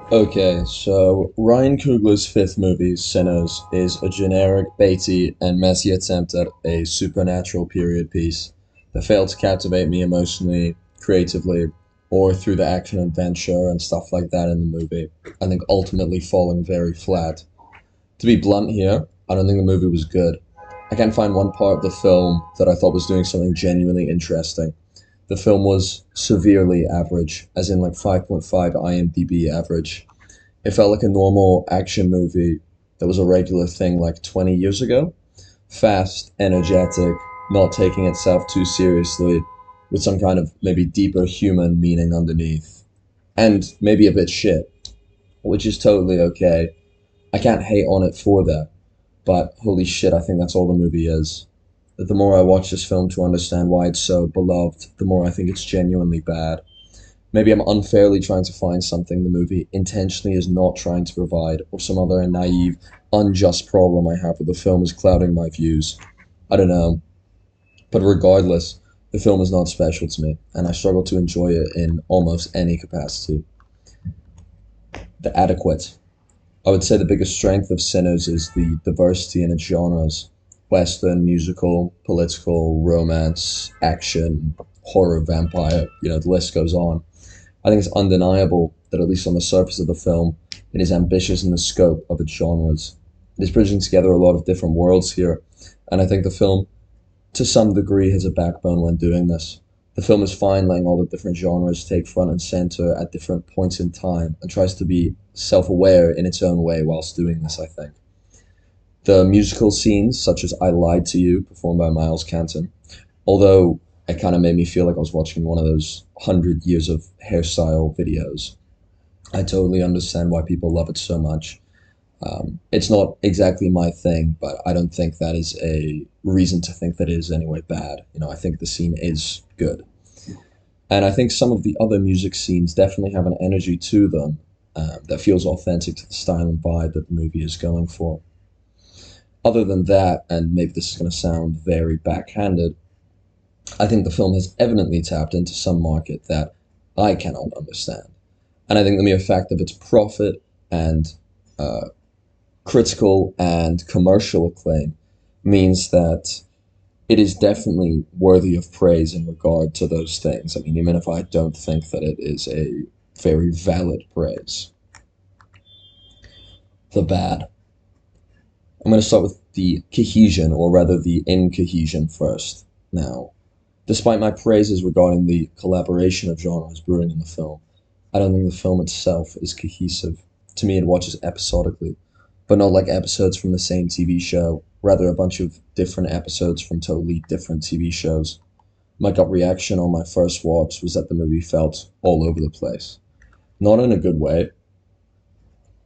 Okay, so Ryan Coogler's fifth movie, Sinners, is a generic, baity, and messy attempt at a supernatural period piece that failed to captivate me emotionally, creatively, or through the action adventure and stuff like that in the movie. I think ultimately falling very flat. To be blunt here, I don't think the movie was good. I can't find one part of the film that I thought was doing something genuinely interesting. The film was severely average, as in like 5.5 IMDb average. It felt like a normal action movie that was a regular thing like 20 years ago. Fast, energetic, not taking itself too seriously, with some kind of maybe deeper human meaning underneath. And maybe a bit shit, which is totally okay. I can't hate on it for that, but holy shit, I think that's all the movie is. The more I watch this film to understand why it's so beloved, the more I think it's genuinely bad. Maybe I'm unfairly trying to find something the movie intentionally is not trying to provide, or some other naive, unjust problem I have with the film is clouding my views. I don't know. But regardless, the film is not special to me, and I struggle to enjoy it in almost any capacity. The adequate. I would say the biggest strength of Sinners is the diversity in its genres. Western, musical, political, romance, action, horror, vampire, the list goes on. I think it's undeniable that, at least on the surface of the film, it is ambitious in the scope of its genres. It is bridging together a lot of different worlds here, and I think the film, to some degree, has a backbone when doing this. The film is fine letting all the different genres take front and center at different points in time and tries to be self aware in its own way whilst doing this, I think. The musical scenes, such as I Lied to You, performed by Miles Canton, although it kind of made me feel like I was watching one of those 100 years of hairstyle videos. I totally understand why people love it so much. It's not exactly my thing, but I don't think that is a reason to think that it is anyway bad. I think the scene is good. And I think some of the other music scenes definitely have an energy to them that feels authentic to the style and vibe that the movie is going for. Other than that, and maybe this is going to sound very backhanded, I think the film has evidently tapped into some market that I cannot understand. And I think the mere fact of its profit and uh, critical and commercial acclaim means that it is definitely worthy of praise in regard to those things. I mean, even if I don't think that it is a very valid praise. The bad. I'm going to start with the cohesion, or rather the incohesion first. Now, despite my praises regarding the collaboration of genres brewing in the film, I don't think the film itself is cohesive. To me, it watches episodically, but not like episodes from the same TV show, rather, a bunch of different episodes from totally different TV shows. My gut reaction on my first watch was that the movie felt all over the place. Not in a good way,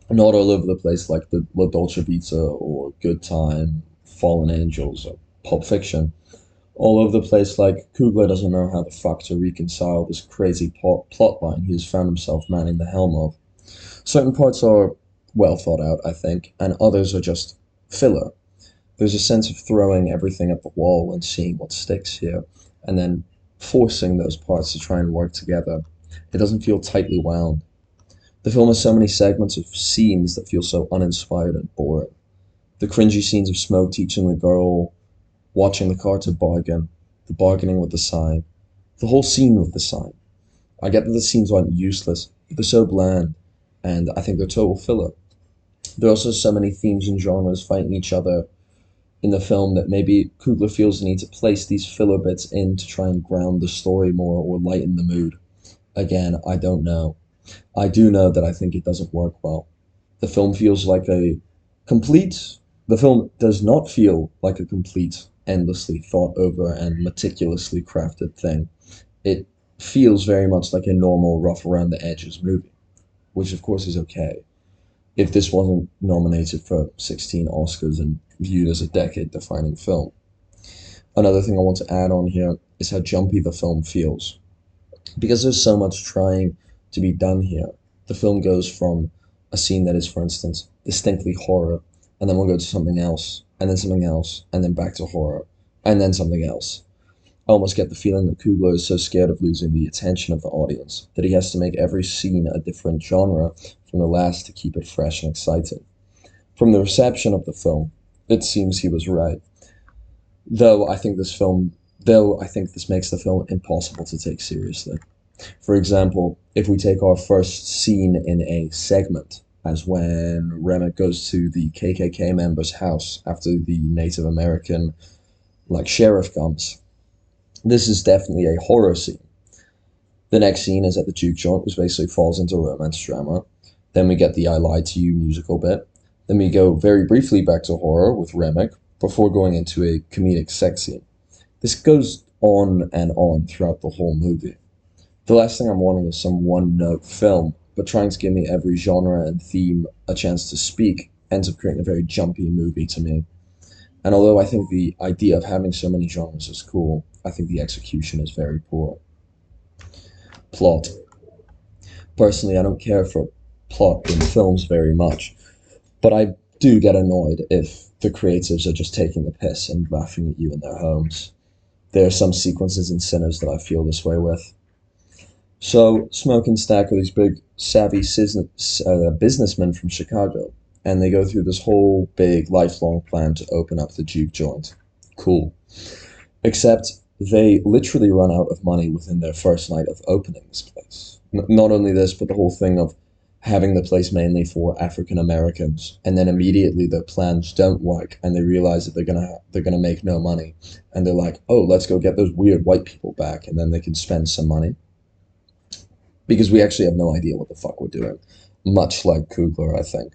not all over the place like the La Dolce Vita or Good Time, Fallen Angels, or Pulp Fiction. All over the place like Coogler doesn't know how the fuck to reconcile this crazy plot line he has found himself manning the helm of. Certain parts are well thought out, I think, and others are just filler. There's a sense of throwing everything at the wall and seeing what sticks here, and then forcing those parts to try and work together. It doesn't feel tightly wound. The film has so many segments of scenes that feel so uninspired and boring. The cringy scenes of Smoke teaching the girl, watching the car to bargain, the bargaining with the sign, the whole scene with the sign. I get that the scenes aren't useless, but they're so bland, and I think they're total filler. There are also so many themes and genres fighting each other in the film that maybe Coogler feels the need to place these filler bits in to try and ground the story more or lighten the mood. Again, I don't know. I do know that I think it doesn't work well. The film feels like a complete. The film does not feel like a complete, endlessly thought over and meticulously crafted thing. It feels very much like a normal, rough around the edges movie, which of course is okay. If this wasn't nominated for 16 Oscars and viewed as a decade defining film. Another thing I want to add on here is how jumpy the film feels. Because there's so much trying to be done here, the film goes from a scene that is, for instance, distinctly horror, and then we'll go to something else, and then something else, and then back to horror, and then something else. I almost get the feeling that Coogler is so scared of losing the attention of the audience that he has to make every scene a different genre from the last to keep it fresh and exciting. From the reception of the film, it seems he was right. Though I think this film, though I think this makes the film impossible to take seriously. For example, if we take our first scene in a segment as when Remick goes to the KKK member's house after the Native American sheriff comes, this is definitely a horror scene. The next scene is at the juke joint, which basically falls into romance drama. Then we get the I Lied to You musical bit. Then we go very briefly back to horror with Remick before going into a comedic sex scene. This goes on and on throughout the whole movie. The last thing I'm wanting is some one note film, but trying to give me every genre and theme a chance to speak ends up creating a very jumpy movie to me. And although I think the idea of having so many genres is cool, I think the execution is very poor. Plot. Personally, I don't care for plot in films very much, but I do get annoyed if the creatives are just taking the piss and laughing at you in their homes. There are some sequences in Sinners that I feel this way with. So, Smoke and Stack are these big, savvy businessmen from Chicago, and they go through this whole big, lifelong plan to open up the juke joint. Cool. Except they literally run out of money within their first night of opening this place. Not only this, but the whole thing of having the place mainly for African Americans, and then immediately their plans don't work, and they realize that they're gonna make no money, and they're like, oh, let's go get those weird white people back, and then they can spend some money because we actually have no idea what the fuck we're doing. Much like Kugler, I think.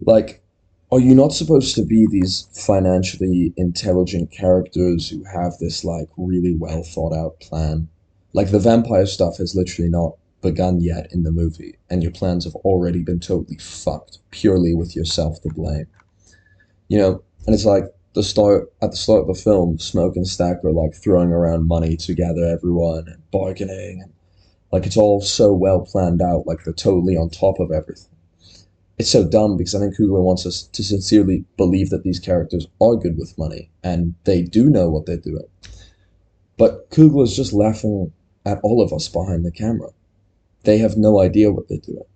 Like, are you not supposed to be these financially intelligent characters who have this really well thought out plan? Like the vampire stuff has literally not begun yet in the movie, and your plans have already been totally fucked purely with yourself to blame. And it's like the start of the film, Smoke and Stack are throwing around money to gather everyone and bargaining, and it's all so well planned out, like they're totally on top of everything. It's so dumb because I think Coogler wants us to sincerely believe that these characters are good with money and they do know what they're doing. But Coogler's just laughing at all of us behind the camera. They have no idea what they're doing.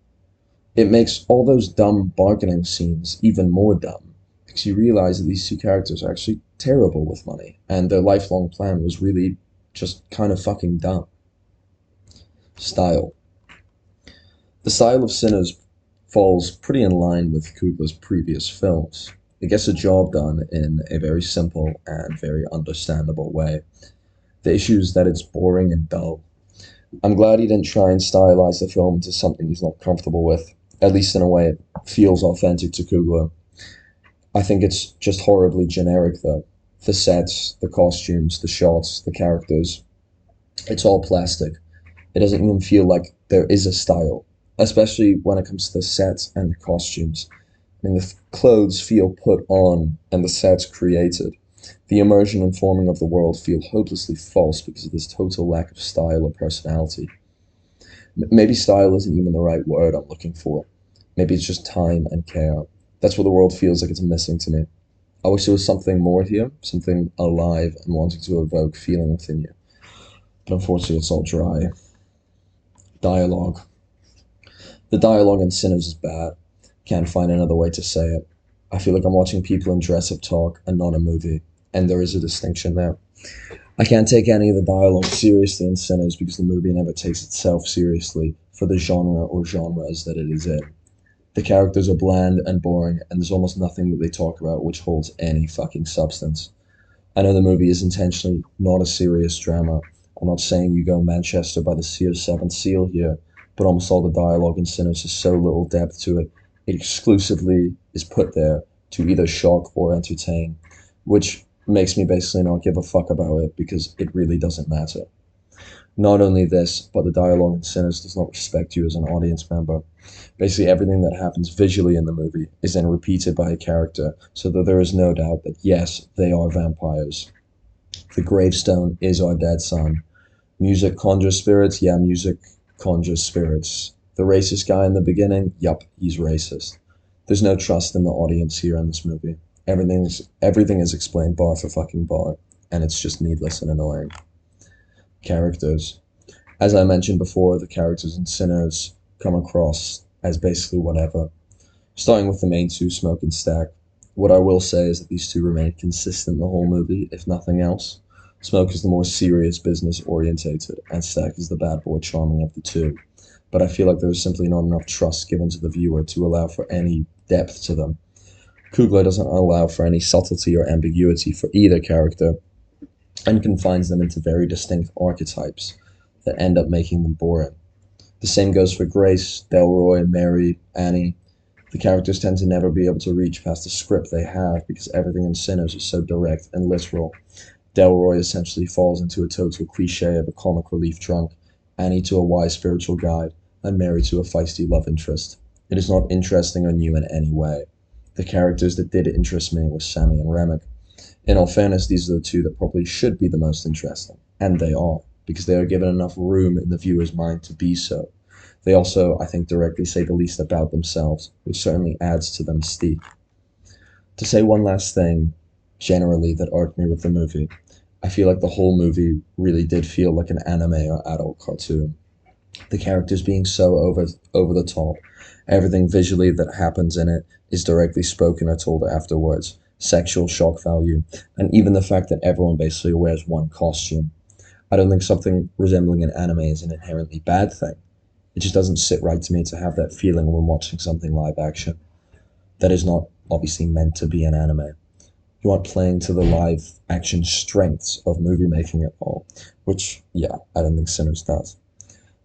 It makes all those dumb bargaining scenes even more dumb because you realize that these two characters are actually terrible with money and their lifelong plan was really just kind of fucking dumb. Style. The style of Sinners falls pretty in line with Coogler's previous films. It gets the job done in a very simple and very understandable way. The issue is that it's boring and dull. I'm glad he didn't try and stylize the film into something he's not comfortable with, at least in a way it feels authentic to Coogler. I think it's just horribly generic though. The sets, the costumes, the shots, the characters, it's all plastic. It doesn't even feel like there is a style, especially when it comes to the sets and the costumes. I mean, the clothes feel put on and the sets created. The immersion and forming of the world feel hopelessly false because of this total lack of style or personality. Maybe style isn't even the right word I'm looking for. Maybe it's just time and care. That's what the world feels like it's missing to me. I wish there was something more here, something alive and wanting to evoke feeling within you. But unfortunately, it's all dry. Dialogue. The dialogue in Sinners is bad. Can't find another way to say it. I feel like I'm watching people in dress-up talk and not a movie, and there is a distinction there. I can't take any of the dialogue seriously in Sinners because the movie never takes itself seriously for the genre or genres that it is in. The characters are bland and boring, and there's almost nothing that they talk about which holds any fucking substance. I know the movie is intentionally not a serious drama. I'm not saying you go Manchester by the Sea of Seventh Seal here, but almost all the dialogue in Sinners has so little depth to it. It exclusively is put there to either shock or entertain, which makes me basically not give a fuck about it because it really doesn't matter. Not only this, but the dialogue in Sinners does not respect you as an audience member. Basically, everything that happens visually in the movie is then repeated by a character, so that there is no doubt that yes, they are vampires. The gravestone is our dead son. Music conjures spirits, yeah, music conjures spirits. The racist guy in the beginning, yup, he's racist. There's no trust in the audience here in this movie. Everything is explained bar for fucking bar. and it's just needless and annoying. Characters. As I mentioned before, the characters in Sinners come across as basically whatever. Starting with the main two, Smoke and Stack, what I will say is that these two remain consistent the whole movie, if nothing else. Smoke is the more serious, business orientated, and Stack is the bad boy charming of the two. But I feel like there is simply not enough trust given to the viewer to allow for any depth to them. Coogler doesn't allow for any subtlety or ambiguity for either character, and confines them into very distinct archetypes that end up making them boring. The same goes for Grace, Delroy, Mary, Annie. The characters tend to never be able to reach past the script they have because everything in Sinners is so direct and literal. Delroy essentially falls into a total cliche of a comic relief drunk, Annie to a wise spiritual guide, and Mary to a feisty love interest. It is not interesting or new in any way. The characters that did interest me were Sammy and Remick. In all fairness, these are the two that probably should be the most interesting, and they are, because they are given enough room in the viewer's mind to be so. They also, I think, directly say the least about themselves, which certainly adds to the mystique. To say one last thing, generally, that irked me with the movie, I feel like the whole movie really did feel like an anime or adult cartoon. The characters being so over the top, everything visually that happens in it is directly spoken or told afterwards, sexual shock value, and even the fact that everyone basically wears one costume. I don't think something resembling an anime is an inherently bad thing. It just doesn't sit right to me to have that feeling when watching something live action. That is not obviously meant to be an anime. You aren't playing to the live action strengths of movie making at all, which, yeah, I don't think Sinners does.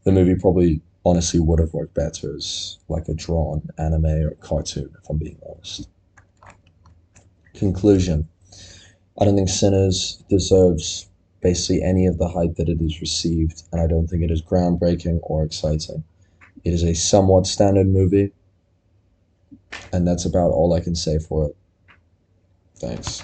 The movie probably honestly would have worked better as like a drawn anime or cartoon, if I'm being honest. Conclusion. I don't think Sinners deserves basically any of the hype that it has received, and I don't think it is groundbreaking or exciting. It is a somewhat standard movie, and that's about all I can say for it. Thanks.